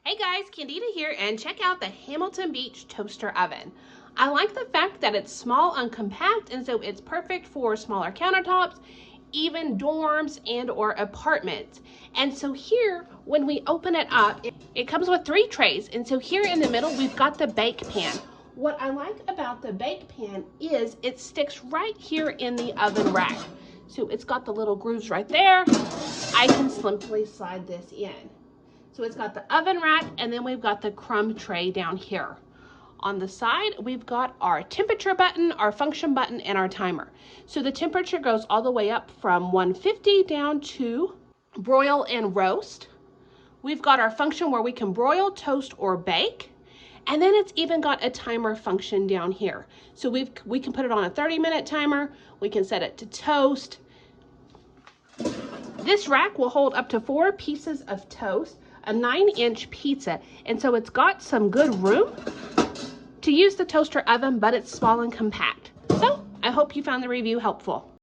Hey guys, Candida here, and check out the Hamilton Beach toaster oven. I like the fact that it's small and compact, and so it's perfect for smaller countertops, even dorms and or apartments. And so here, when we open it up, it comes with 3 trays. And so here in the middle, we've got the bake pan. What I like about the bake pan is it sticks right here in the oven rack. So it's got the little grooves right there. I can simply slide this in. So it's got the oven rack, and then we've got the crumb tray down here. On the side, we've got our temperature button, our function button, and our timer. So the temperature goes all the way up from 150 down to broil and roast. We've got our function where we can broil, toast, or bake. And then it's even got a timer function down here. So we can put it on a 30-minute timer. We can set it to toast. This rack will hold up to 4 pieces of toast, a 9-inch pizza, and so it's got some good room to use the toaster oven, but it's small and compact. So I hope you found the review helpful.